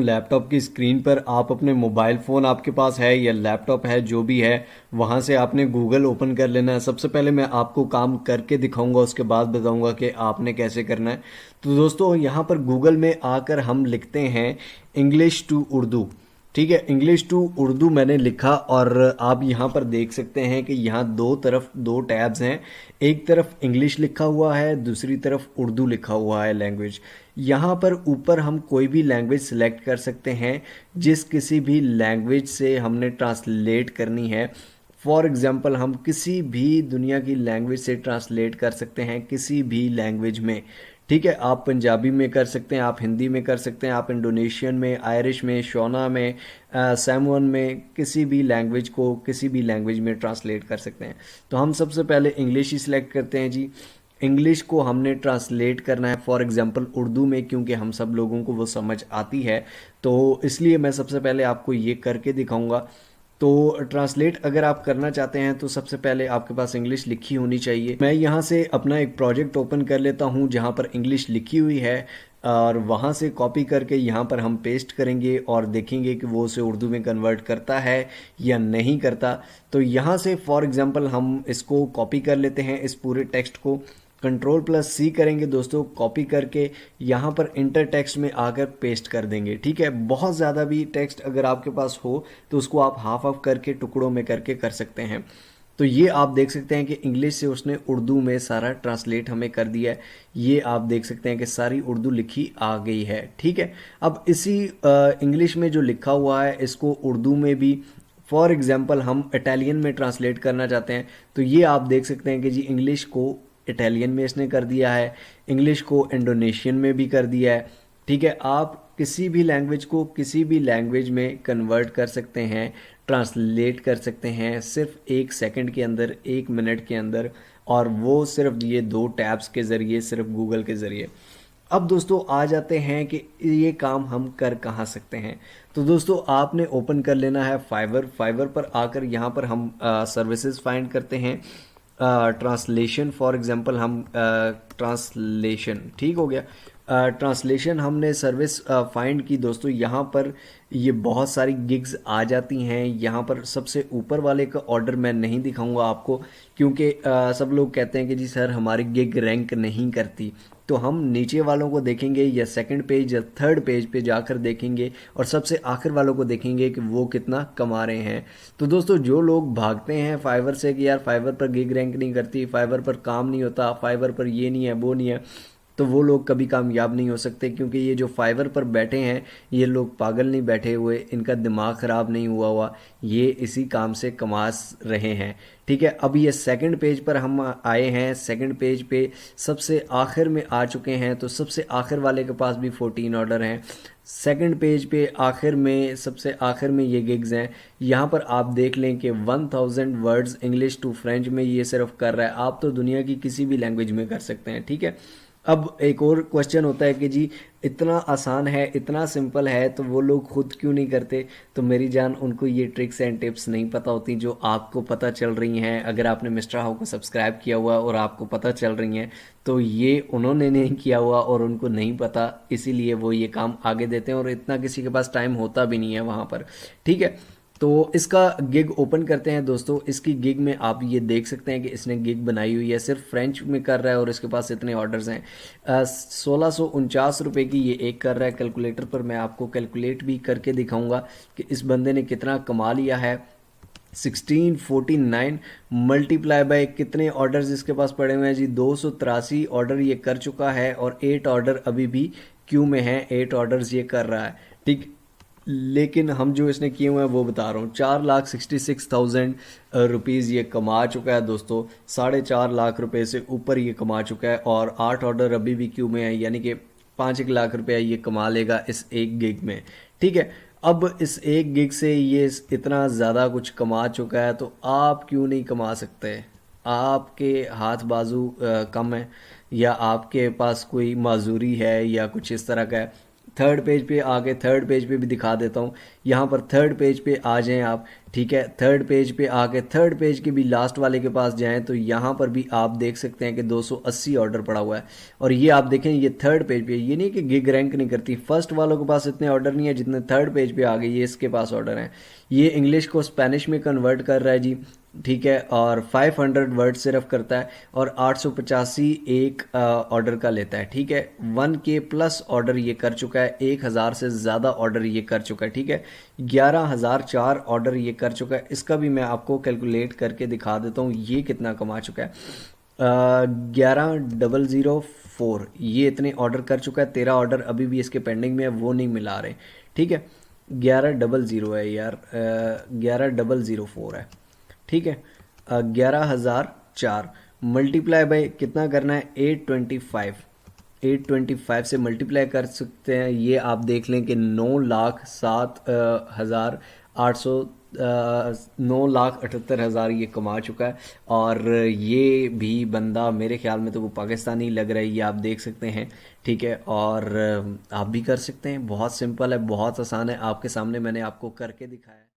Laptop की screen पर आप अपने मोबाइल फ़ोन आपके पास है या लैपटॉप है जो भी है, वहाँ से आपने गूगल ओपन कर लेना है। सबसे पहले मैं आपको काम करके दिखाऊंगा, उसके बाद बताऊंगा कि आपने कैसे करना है। तो दोस्तों यहाँ पर गूगल में आकर हम लिखते हैं इंग्लिश टू उर्दू। ठीक है, इंग्लिश टू उर्दू मैंने लिखा और आप यहाँ पर देख सकते हैं कि यहाँ दो तरफ दो टैब्स हैं। एक तरफ इंग्लिश लिखा हुआ है, दूसरी तरफ उर्दू लिखा हुआ है लैंग्वेज। यहाँ पर ऊपर हम कोई भी लैंग्वेज सिलेक्ट कर सकते हैं जिस किसी भी लैंग्वेज से हमने ट्रांसलेट करनी है। फॉर एग्जाम्पल हम किसी भी दुनिया की लैंग्वेज से ट्रांसलेट कर सकते हैं, किसी भी लैंग्वेज में। ठीक है, आप पंजाबी में कर सकते हैं, आप हिंदी में कर सकते हैं, आप इंडोनेशियन में, आयरिश में, शोना में, सैमुअन में, किसी भी लैंग्वेज को किसी भी लैंग्वेज में ट्रांसलेट कर सकते हैं। तो हम सबसे पहले इंग्लिश ही सिलेक्ट करते हैं जी। इंग्लिश को हमने ट्रांसलेट करना है फॉर एग्जांपल उर्दू में, क्योंकि हम सब लोगों को वो समझ आती है, तो इसलिए मैं सबसे पहले आपको ये करके दिखाऊंगा। तो ट्रांसलेट अगर आप करना चाहते हैं तो सबसे पहले आपके पास इंग्लिश लिखी होनी चाहिए। मैं यहाँ से अपना एक प्रोजेक्ट ओपन कर लेता हूँ जहाँ पर इंग्लिश लिखी हुई है, और वहाँ से कॉपी करके यहाँ पर हम पेस्ट करेंगे और देखेंगे कि वो उसे उर्दू में कन्वर्ट करता है या नहीं करता। तो यहाँ से फॉर एग्जांपल हम इसको कॉपी कर लेते हैं, इस पूरे टेक्स्ट को Ctrl+C करेंगे दोस्तों, कॉपी करके यहाँ पर इंटर टेक्स्ट में आकर पेस्ट कर देंगे। ठीक है, बहुत ज़्यादा भी टेक्स्ट अगर आपके पास हो तो उसको आप हाफ ऑफ करके टुकड़ों में करके कर सकते हैं। तो ये आप देख सकते हैं कि इंग्लिश से उसने उर्दू में सारा ट्रांसलेट हमें कर दिया है। ये आप देख सकते हैं कि सारी उर्दू लिखी आ गई है। ठीक है, अब इसी इंग्लिश में जो लिखा हुआ है इसको उर्दू में भी फॉर एग्जांपल हम इटालियन में ट्रांसलेट करना चाहते हैं, तो ये आप देख सकते हैं कि जी इंग्लिश को इटालियन में इसने कर दिया है, इंग्लिश को इंडोनेशियन में भी कर दिया है। ठीक है, आप किसी भी लैंग्वेज को किसी भी लैंग्वेज में कन्वर्ट कर सकते हैं, ट्रांसलेट कर सकते हैं सिर्फ 1 सेकंड के अंदर, 1 मिनट के अंदर, और वो सिर्फ ये 2 टैब्स के ज़रिए, सिर्फ गूगल के ज़रिए। अब दोस्तों आ जाते हैं कि ये काम हम कर कहाँ सकते हैं। तो दोस्तों आपने ओपन कर लेना है फाइवर पर आकर यहाँ पर हम सर्विसेज फाइंड करते हैं। ट्रांसलेशन फॉर एग्जांपल हम ट्रांसलेशन, ठीक हो गया, ट्रांसलेशन हमने सर्विस फाइंड की दोस्तों। यहाँ पर ये बहुत सारी गिग्स आ जाती हैं। यहाँ पर सबसे ऊपर वाले का ऑर्डर मैं नहीं दिखाऊंगा आपको, क्योंकि सब लोग कहते हैं कि जी सर हमारी गिग रैंक नहीं करती। तो हम नीचे वालों को देखेंगे या सेकंड पेज या थर्ड पेज पे जाकर देखेंगे और सबसे आखिर वालों को देखेंगे कि वो कितना कमा रहे हैं। तो दोस्तों जो लोग भागते हैं फाइवर से कि यार फाइवर पर गिग रैंक नहीं करती, फाइवर पर काम नहीं होता, फाइवर पर ये नहीं है वो नहीं है, तो वो लोग कभी कामयाब नहीं हो सकते। क्योंकि ये जो फाइवर पर बैठे हैं ये लोग पागल नहीं बैठे हुए, इनका दिमाग ख़राब नहीं हुआ, ये इसी काम से कमा रहे हैं। ठीक है, अब ये सेकंड पेज पर हम आए हैं। सेकंड पेज पे सबसे आखिर में आ चुके हैं, तो सबसे आखिर वाले के पास भी 14 ऑर्डर हैं। सेकंड पेज पे आखिर में सबसे आखिर में ये गिग्स हैं। यहाँ पर आप देख लें कि 1000 वर्ड्स इंग्लिश टू फ्रेंच में ये सिर्फ कर रहा है। आप तो दुनिया की किसी भी लैंग्वेज में कर सकते हैं। ठीक है, अब एक और क्वेश्चन होता है कि जी इतना आसान है, इतना सिंपल है, तो वो लोग खुद क्यों नहीं करते। तो मेरी जान, उनको ये ट्रिक्स एंड टिप्स नहीं पता होती जो आपको पता चल रही हैं। अगर आपने मिस्टर हाउ को सब्सक्राइब किया हुआ और आपको पता चल रही हैं, तो ये उन्होंने नहीं किया हुआ और उनको नहीं पता, इसीलिए वो ये काम आगे देते हैं और इतना किसी के पास टाइम होता भी नहीं है वहाँ पर। ठीक है, तो इसका गिग ओपन करते हैं दोस्तों। इसकी गिग में आप ये देख सकते हैं कि इसने गिग बनाई हुई है, सिर्फ फ्रेंच में कर रहा है और इसके पास इतने ऑर्डर्स हैं। 1649 रुपये की ये एक कर रहा है। कैलकुलेटर पर मैं आपको कैलकुलेट भी करके दिखाऊंगा कि इस बंदे ने कितना कमा लिया है। 1649 मल्टीप्लाई बाय कितने ऑर्डर्स इसके पास पड़े हुए हैं जी, 283 ऑर्डर ये कर चुका है और 8 ऑर्डर अभी भी क्यू में हैं। 8 ऑर्डर्स ये कर रहा है। ठीक, लेकिन हम जो इसने किए हुए हैं वो बता रहा हूँ। 4,66,000 रुपीज़ ये कमा चुका है दोस्तों। 4.5 लाख रुपए से ऊपर ये कमा चुका है और 8 ऑर्डर अभी भी क्यू में है, यानी कि 5 लाख रुपया ये कमा लेगा इस एक गिग में। ठीक है, अब इस एक गिग से ये इतना ज़्यादा कुछ कमा चुका है, तो आप क्यों नहीं कमा सकते। आपके हाथ बाजू कम है या आपके पास कोई माजूरी है या कुछ इस तरह का है। थर्ड पेज पे आके थर्ड पेज पे भी दिखा देता हूँ। यहाँ पर थर्ड पेज पे आ जाएं आप, ठीक है। थर्ड पेज पे आके थर्ड पेज के भी लास्ट वाले के पास जाएं तो यहाँ पर भी आप देख सकते हैं कि 280 ऑर्डर पड़ा हुआ है। और ये आप देखें ये थर्ड पेज पे, ये नहीं कि गिग रैंक नहीं करती, फर्स्ट वालों के पास इतने ऑर्डर नहीं है जितने थर्ड पेज पे आ गए ये इसके पास ऑर्डर हैं। ये इंग्लिश को स्पेनिश में कन्वर्ट कर रहा है जी, ठीक है। और 500 वर्ड सिर्फ करता है और 885 एक ऑर्डर का लेता है, ठीक है। 1K प्लस ऑर्डर ये कर चुका है, 1000 से ज़्यादा ऑर्डर ये कर चुका है, ठीक है। 11,004 ऑर्डर ये कर चुका है। इसका भी मैं आपको कैलकुलेट करके दिखा देता हूँ ये कितना कमा चुका है। 11,004 ये इतने ऑर्डर कर चुका है। 13 ऑर्डर अभी भी इसके पेंडिंग में है, वो नहीं मिला रहे, ठीक है। 11,000 है यार, 11,004 है, ठीक है। 11,004 मल्टीप्लाई बाई कितना करना है, 825, 825 से मल्टीप्लाई कर सकते हैं। ये आप देख लें कि 9,07,800 9,78,000 ये कमा चुका है। और ये भी बंदा मेरे ख्याल में तो वो पाकिस्तानी लग रहा है, ये आप देख सकते हैं, ठीक है। और आप भी कर सकते हैं, बहुत सिंपल है, बहुत आसान है, आपके सामने मैंने आपको करके दिखाया है।